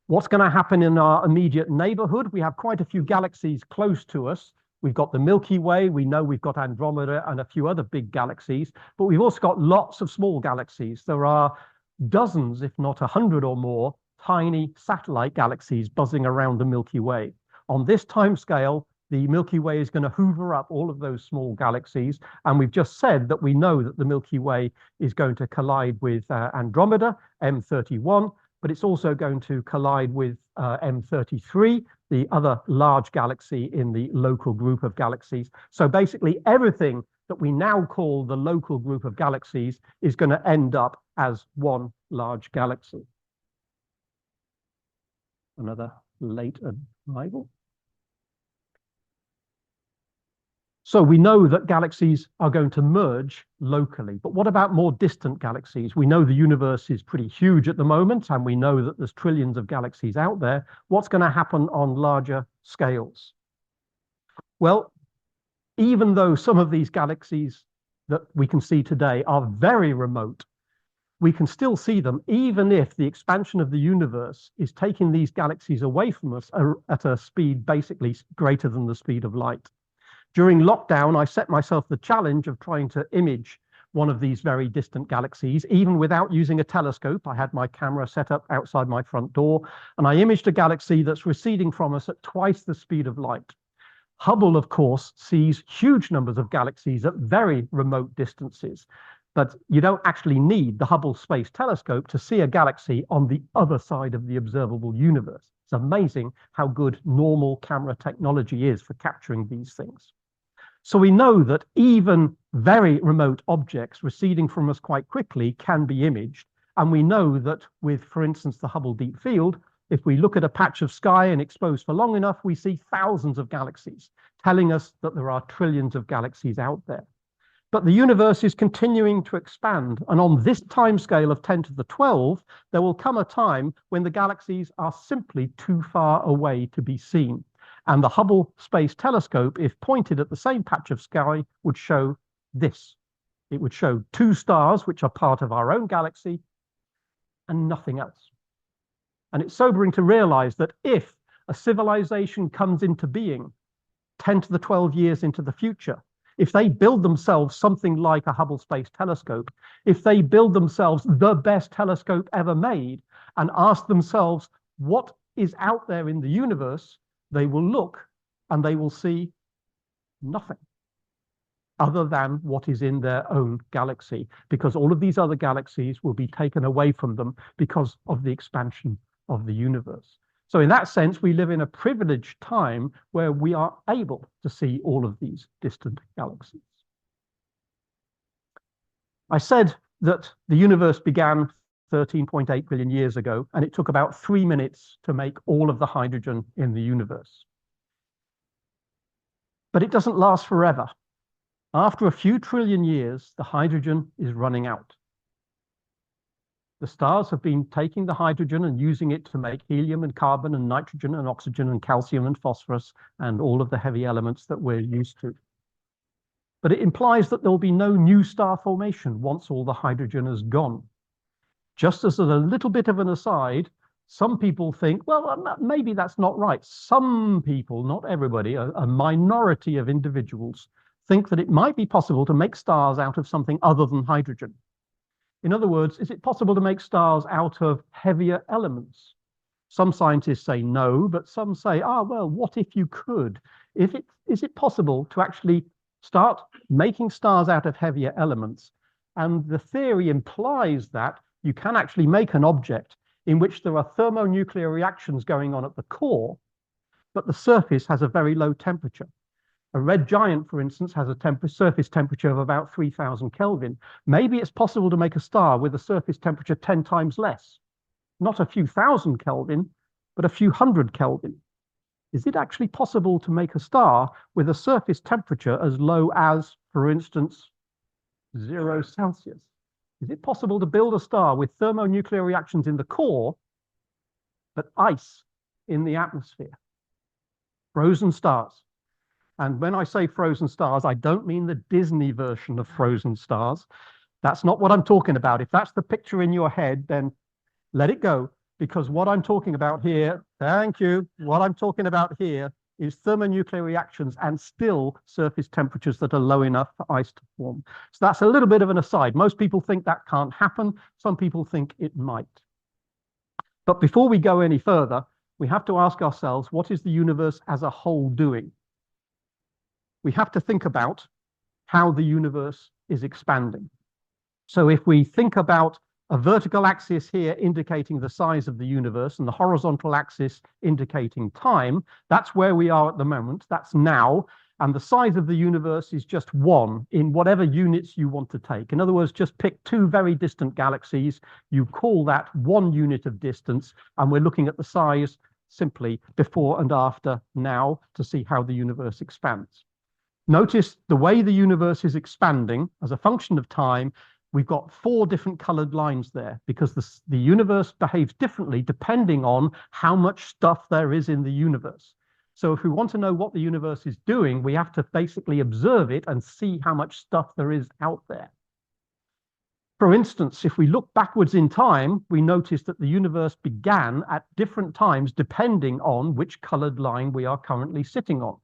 What's going to happen in our immediate neighborhood? We have quite a few galaxies close to us. We've got the Milky Way, we know we've got Andromeda and a few other big galaxies, but we've also got lots of small galaxies. There are dozens, if not 100 or more, tiny satellite galaxies buzzing around the Milky Way. On this timescale, the Milky Way is going to hoover up all of those small galaxies, and we've just said that we know that the Milky Way is going to collide with Andromeda, M31, but it's also going to collide with M33, the other large galaxy in the local group of galaxies. So basically everything that we now call the local group of galaxies is going to end up as one large galaxy. Another late arrival. So we know that galaxies are going to merge locally, but what about more distant galaxies? We know the universe is pretty huge at the moment, and we know that there's trillions of galaxies out there. What's going to happen on larger scales? Well, even though some of these galaxies that we can see today are very remote, we can still see them, even if the expansion of the universe is taking these galaxies away from us at a speed basically greater than the speed of light. During lockdown, I set myself the challenge of trying to image one of these very distant galaxies, even without using a telescope. I had my camera set up outside my front door, and I imaged a galaxy that's receding from us at twice the speed of light. Hubble, of course, sees huge numbers of galaxies at very remote distances, but you don't actually need the Hubble Space Telescope to see a galaxy on the other side of the observable universe. It's amazing how good normal camera technology is for capturing these things. So we know that even very remote objects receding from us quite quickly can be imaged. And we know that with, for instance, the Hubble Deep Field, if we look at a patch of sky and expose for long enough, we see thousands of galaxies, telling us that there are trillions of galaxies out there. But the universe is continuing to expand. And on this timescale of 10 to the 12, there will come a time when the galaxies are simply too far away to be seen. And the Hubble Space Telescope, if pointed at the same patch of sky, would show this. It would show two stars, which are part of our own galaxy, and nothing else. And it's sobering to realize that if a civilization comes into being 10 to the 12 years into the future, if they build themselves something like a Hubble Space Telescope, if they build themselves the best telescope ever made and ask themselves what is out there in the universe, they will look and they will see nothing other than what is in their own galaxy, because all of these other galaxies will be taken away from them because of the expansion of the universe. So in that sense, we live in a privileged time where we are able to see all of these distant galaxies. I said that the universe began 13.8 billion years ago, and it took about 3 minutes to make all of the hydrogen in the universe. But it doesn't last forever. After a few trillion years, the hydrogen is running out. The stars have been taking the hydrogen and using it to make helium and carbon and nitrogen and oxygen and calcium and phosphorus and all of the heavy elements that we're used to. But it implies that there will be no new star formation once all the hydrogen is gone. Just as a little bit of an aside, some people think, well, maybe that's not right. Some people, not everybody, a minority of individuals think that it might be possible to make stars out of something other than hydrogen. In other words, is it possible to make stars out of heavier elements? Some scientists say no, but some say, well, what if you could? Is it possible to actually start making stars out of heavier elements? And the theory implies that you can actually make an object in which there are thermonuclear reactions going on at the core, but the surface has a very low temperature. A red giant, for instance, has a surface temperature of about 3000 Kelvin. Maybe it's possible to make a star with a surface temperature 10 times less. Not a few thousand Kelvin, but a few hundred Kelvin. Is it actually possible to make a star with a surface temperature as low as, for instance, 0 Celsius? Is it possible to build a star with thermonuclear reactions in the core, but ice in the atmosphere? Frozen stars. And when I say frozen stars, I don't mean the Disney version of frozen stars. That's not what I'm talking about. If that's the picture in your head, then let it go, because what I'm talking about here, thank you, what I'm talking about here is thermonuclear reactions and still surface temperatures that are low enough for ice to form. So that's a little bit of an aside. Most people think that can't happen. Some people think it might. But before we go any further, we have to ask ourselves, what is the universe as a whole doing? We have to think about how the universe is expanding. So if we think about a vertical axis here indicating the size of the universe and the horizontal axis indicating time, that's where we are at the moment, that's now, and the size of the universe is just 1 in whatever units you want to take. In other words, just pick 2 very distant galaxies, you call that 1 unit of distance, and we're looking at the size simply before and after now to see how the universe expands. Notice the way the universe is expanding as a function of time. We've got 4 different colored lines there because the universe behaves differently depending on how much stuff there is in the universe. So if we want to know what the universe is doing, we have to basically observe it and see how much stuff there is out there. For instance, if we look backwards in time, we notice that the universe began at different times depending on which colored line we are currently sitting on.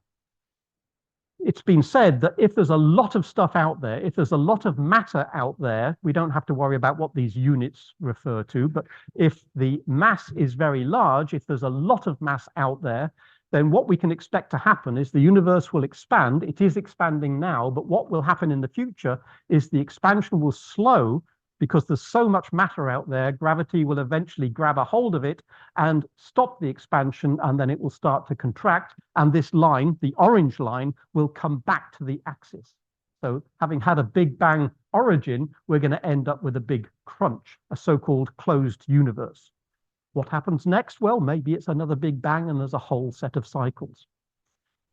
It's been said that if there's a lot of stuff out there, if there's a lot of matter out there, we don't have to worry about what these units refer to, but if the mass is very large, if there's a lot of mass out there, then what we can expect to happen is the universe will expand. It is expanding now, but what will happen in the future is the expansion will slow because there's so much matter out there, gravity will eventually grab a hold of it and stop the expansion, and then it will start to contract. And this line, the orange line, will come back to the axis. So having had a Big Bang origin, we're going to end up with a big crunch, a so-called closed universe. What happens next? Well, maybe it's another Big Bang and there's a whole set of cycles.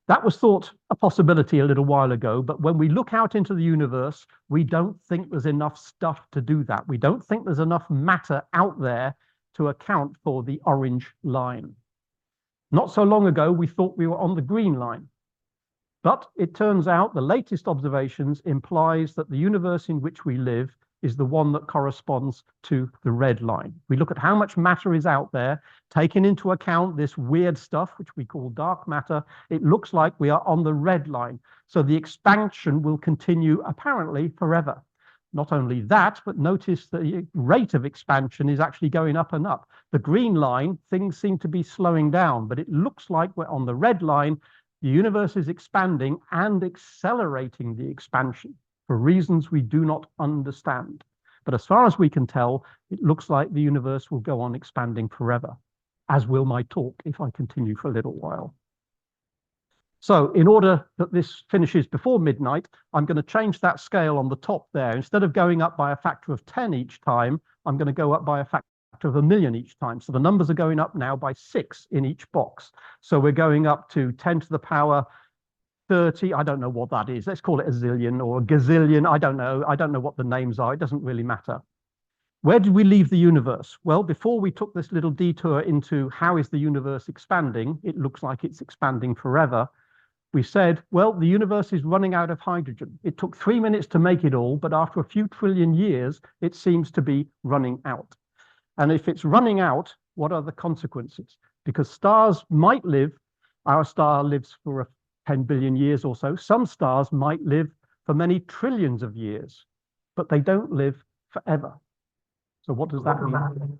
That was thought a possibility a little while ago, but when we look out into the universe, we don't think there's enough stuff to do that. We don't think there's enough matter out there to account for the orange line. Not so long ago, we thought we were on the green line. But it turns out the latest observations implies that the universe in which we live is the one that corresponds to the red line. We look at how much matter is out there, taking into account this weird stuff, which we call dark matter. It looks like we are on the red line. So the expansion will continue apparently forever. Not only that, but notice the rate of expansion is actually going up and up. The green line, things seem to be slowing down, but it looks like we're on the red line. The universe is expanding and accelerating the expansion for reasons we do not understand. But as far as we can tell, it looks like the universe will go on expanding forever, as will my talk if I continue for a little while. So in order that this finishes before midnight, I'm going to change that scale on the top there. Instead of going up by a factor of 10 each time, I'm going to go up by a factor of 1,000,000 each time. So the numbers are going up now by 6 in each box. So we're going up to 10 to the power 30. I don't know what that is. Let's call it a zillion or a gazillion. I don't know. I don't know what the names are. It doesn't really matter. Where did we leave the universe? Well, before we took this little detour into how is the universe expanding, it looks like it's expanding forever. We said, well, the universe is running out of hydrogen. It took 3 minutes to make it all, but after a few trillion years, it seems to be running out. And if it's running out, what are the consequences? Because stars might live, our star lives for 10 billion years or so. Some stars might live for many trillions of years, but they don't live forever. So what does that mean?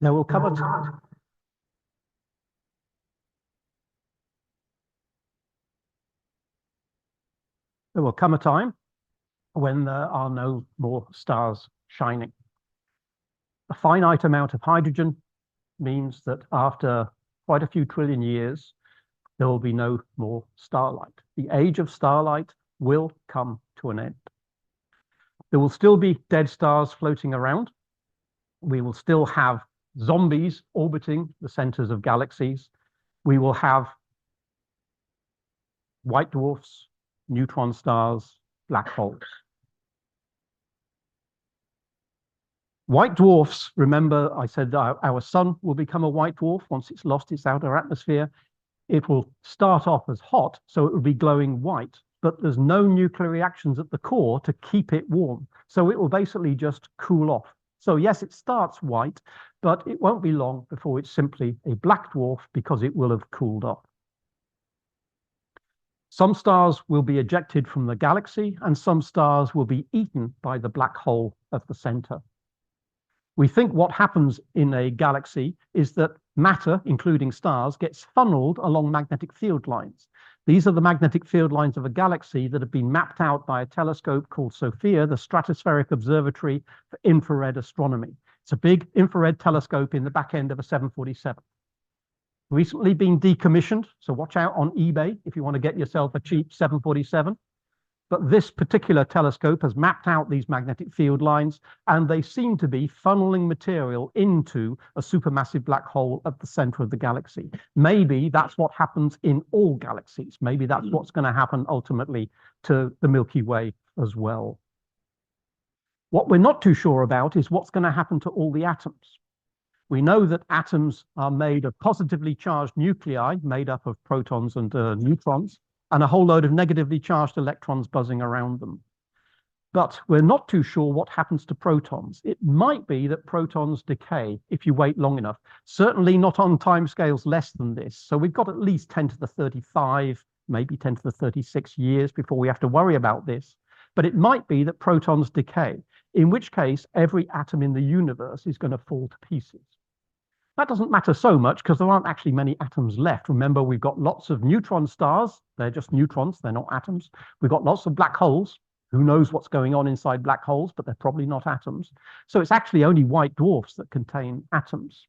There will come a time. There will come a time when there are no more stars shining. A finite amount of hydrogen means that after quite a few trillion years, there will be no more starlight. The age of starlight will come to an end. There will still be dead stars floating around. We will still have zombies orbiting the centers of galaxies. We will have white dwarfs, neutron stars, black holes. White dwarfs, remember I said that our sun will become a white dwarf once it's lost its outer atmosphere. It will start off as hot, so it will be glowing white, but there's no nuclear reactions at the core to keep it warm. So it will basically just cool off. So yes, it starts white, but it won't be long before it's simply a black dwarf because it will have cooled off. Some stars will be ejected from the galaxy and some stars will be eaten by the black hole at the center. We think what happens in a galaxy is that matter, including stars, gets funneled along magnetic field lines. These are the magnetic field lines of a galaxy that have been mapped out by a telescope called SOFIA, the Stratospheric Observatory for Infrared Astronomy. It's a big infrared telescope in the back end of a 747. Recently been decommissioned, so watch out on eBay if you want to get yourself a cheap 747. But this particular telescope has mapped out these magnetic field lines, and they seem to be funneling material into a supermassive black hole at the center of the galaxy. Maybe that's what happens in all galaxies. Maybe that's what's going to happen ultimately to the Milky Way as well. What we're not too sure about is what's going to happen to all the atoms. We know that atoms are made of positively charged nuclei made up of protons and neutrons, and a whole load of negatively charged electrons buzzing around them. But we're not too sure what happens to protons. It might be that protons decay if you wait long enough, certainly not on timescales less than this. So we've got at least 10 to the 35, maybe 10 to the 36 years before we have to worry about this. But it might be that protons decay, in which case every atom in the universe is going to fall to pieces. That doesn't matter so much because there aren't actually many atoms left. Remember, we've got lots of neutron stars. They're just neutrons. They're not atoms. We've got lots of black holes. Who knows what's going on inside black holes, but they're probably not atoms. So it's actually only white dwarfs that contain atoms.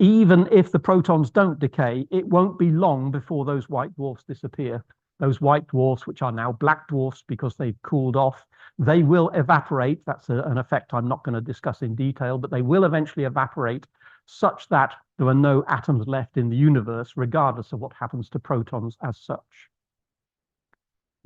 Even if the protons don't decay, it won't be long before those white dwarfs disappear. Those white dwarfs, which are now black dwarfs because they've cooled off, they will evaporate. That's an effect I'm not going to discuss in detail, but they will eventually evaporate such that there are no atoms left in the universe, regardless of what happens to protons as such.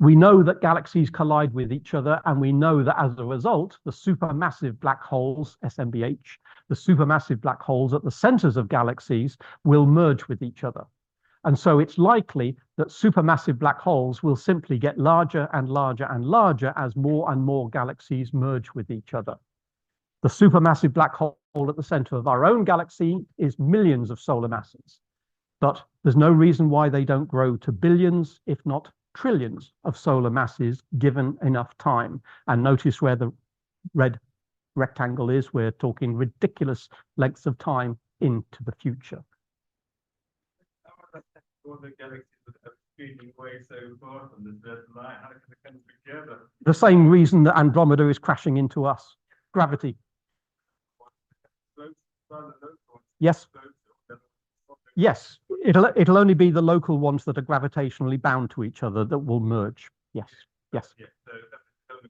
We know that galaxies collide with each other, and we know that as a result, the supermassive black holes, SMBH, the supermassive black holes at the centers of galaxies will merge with each other. And so it's likely that supermassive black holes will simply get larger and larger and larger as more and more galaxies merge with each other. The supermassive black hole at the center of our own galaxy is millions of solar masses, but there's no reason why they don't grow to billions, if not trillions of solar masses given enough time. And notice where the red rectangle is. We're talking ridiculous lengths of time into the future. The galaxies that are speeding away so far from the certain line, how can they come together? The same reason that Andromeda is crashing into us. Gravity. Yes. Yes, it'll only be the local ones that are gravitationally bound to each other that will merge. Yes, yes. Yeah, so that's only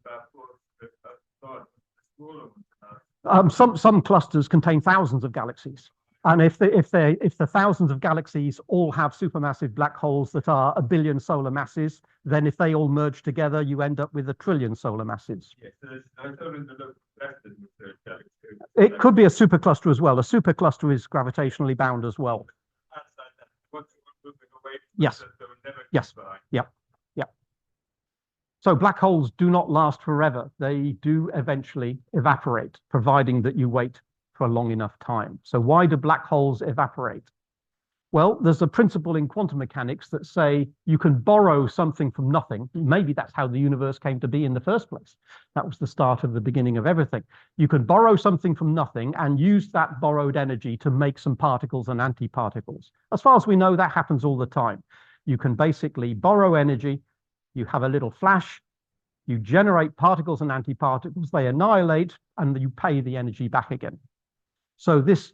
about Some clusters contain thousands of galaxies, and if the thousands of galaxies all have supermassive black holes that are 1 billion solar masses, then if they all merge together, you end up with 1 trillion solar masses. Yeah, so there's only the local clusters with those galaxies. It could be a supercluster as well. A supercluster is gravitationally bound as well. Yes. Yes. Yeah. Yeah. So black holes do not last forever. They do eventually evaporate, providing that you wait for a long enough time. So why do black holes evaporate? Well, there's a principle in quantum mechanics that say you can borrow something from nothing. Maybe that's how the universe came to be in the first place. That was the start of the beginning of everything. You can borrow something from nothing and use that borrowed energy to make some particles and antiparticles. As far as we know, that happens all the time. You can basically borrow energy, you have a little flash, you generate particles and antiparticles, they annihilate, and you pay the energy back again. So this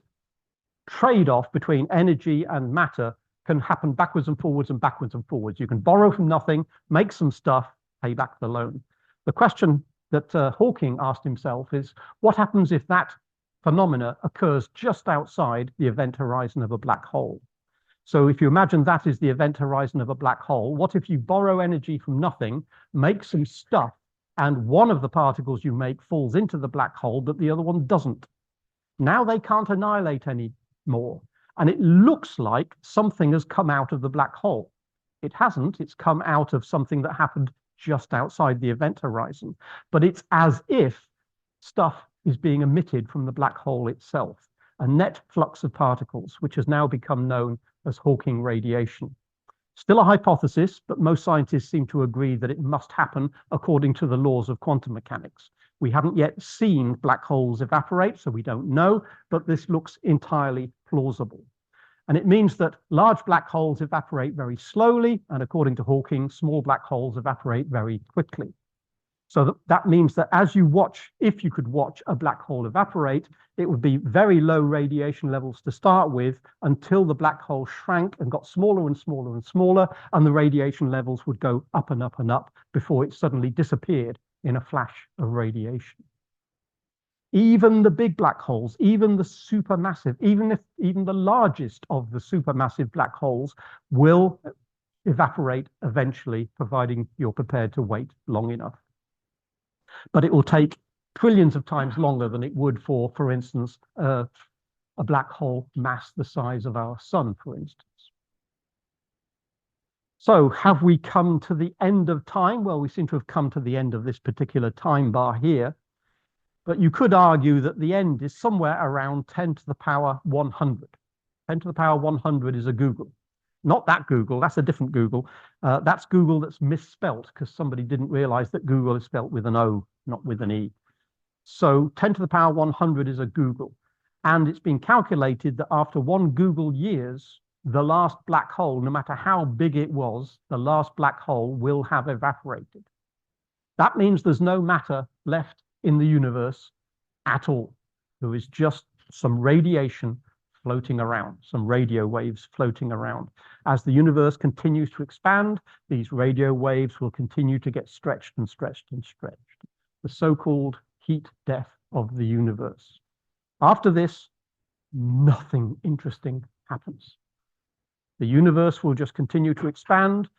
trade-off between energy and matter can happen backwards and forwards and backwards and forwards. You can borrow from nothing, make some stuff, pay back the loan. The question that Hawking asked himself is, what happens if that phenomena occurs just outside the event horizon of a black hole? So if you imagine that is the event horizon of a black hole, what if you borrow energy from nothing, make some stuff, and one of the particles you make falls into the black hole, but the other one doesn't? Now they can't annihilate any more. And it looks like something has come out of the black hole. It hasn't. It's come out of something that happened just outside the event horizon. But it's as if stuff is being emitted from the black hole itself, a net flux of particles, which has now become known as Hawking radiation. Still a hypothesis, but most scientists seem to agree that it must happen according to the laws of quantum mechanics. We haven't yet seen black holes evaporate, so we don't know, but this looks entirely plausible. And it means that large black holes evaporate very slowly, and according to Hawking, small black holes evaporate very quickly. So that means that as you watch, if you could watch a black hole evaporate, it would be very low radiation levels to start with until the black hole shrank and got smaller and smaller and smaller, and the radiation levels would go up and up and up before it suddenly disappeared in a flash of radiation. Even the big black holes, even the supermassive, even the largest of the supermassive black holes will evaporate eventually, providing you're prepared to wait long enough. But it will take trillions of times longer than it would for instance, a black hole mass the size of our sun, for instance. So have we come to the end of time? Well, we seem to have come to the end of this particular time bar here. But you could argue that the end is somewhere around 10 to the power 100. 10 to the power 100 is a Google. Not that Google, that's a different Google. That's Google that's misspelt because somebody didn't realize that Google is spelt with an O, not with an E. So 10 to the power 100 is a Google. And it's been calculated that after 1 Google years, the last black hole, no matter how big it was, the last black hole will have evaporated. That means there's no matter left in the universe at all. There is just some radiation floating around, some radio waves floating around. As the universe continues to expand, these radio waves will continue to get stretched and stretched and stretched. The so-called heat death of the universe. After this, nothing interesting happens. The universe will just continue to expand.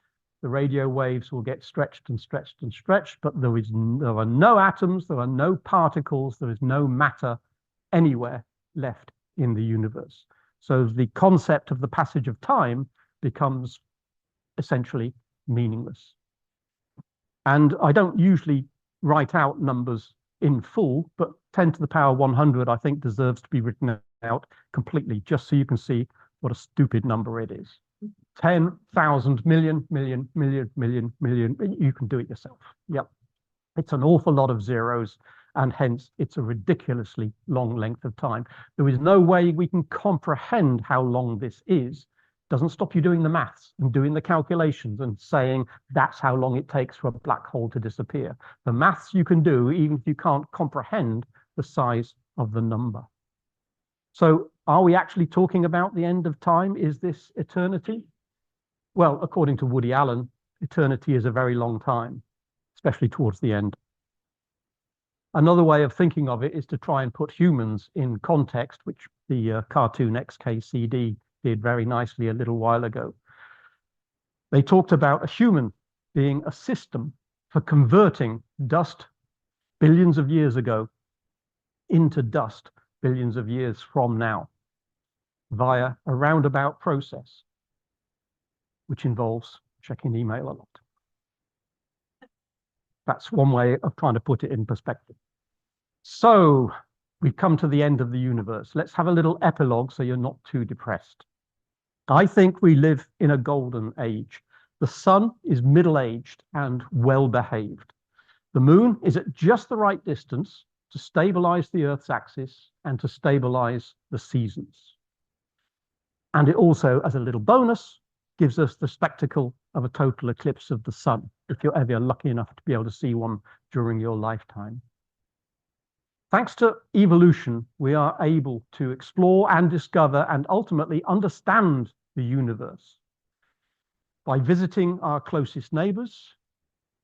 The radio waves will get stretched and stretched and stretched, but there are no atoms, there are no particles, there is no matter anywhere left in the universe. So the concept of the passage of time becomes essentially meaningless. And I don't usually write out numbers in full, but 10 to the power 100, I think, deserves to be written out completely, just so you can see what a stupid number it is. 10,000 million, million, million, million, million. You can do it yourself. Yep. It's an awful lot of zeros, and hence it's a ridiculously long length of time. There is no way we can comprehend how long this is. Doesn't stop you doing the maths and doing the calculations and saying that's how long it takes for a black hole to disappear. The maths you can do, even if you can't comprehend the size of the number. So are we actually talking about the end of time? Is this eternity? Well, according to Woody Allen, eternity is a very long time, especially towards the end. Another way of thinking of it is to try and put humans in context, which the cartoon XKCD did very nicely a little while ago. They talked about a human being a system for converting dust billions of years ago into dust billions of years from now via a roundabout process, which involves checking email a lot. That's one way of trying to put it in perspective. So we've come to the end of the universe. Let's have a little epilogue so you're not too depressed. I think we live in a golden age. The sun is middle-aged and well-behaved. The moon is at just the right distance to stabilize the Earth's axis and to stabilize the seasons. And it also, as a little bonus, gives us the spectacle of a total eclipse of the sun, if you're ever lucky enough to be able to see one during your lifetime. Thanks to evolution, we are able to explore and discover and ultimately understand the universe by visiting our closest neighbors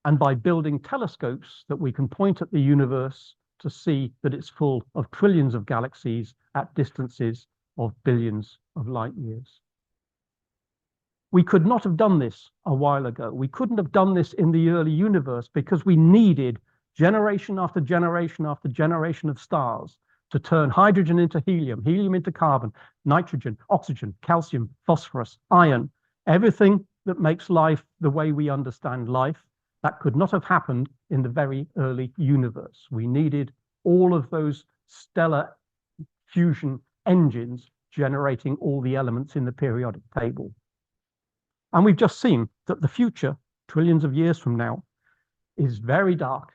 and by building telescopes that we can point at the universe to see that it's full of trillions of galaxies at distances of billions of light years. We could not have done this a while ago. We couldn't have done this in the early universe because we needed generation after generation after generation of stars to turn hydrogen into helium, helium into carbon, nitrogen, oxygen, calcium, phosphorus, iron, everything that makes life the way we understand life. That could not have happened in the very early universe. We needed all of those stellar fusion engines generating all the elements in the periodic table. And we've just seen that the future, trillions of years from now, is very dark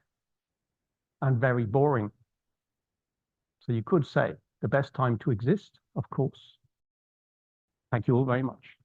and very boring. So you could say the best time to exist, of course. Thank you all very much.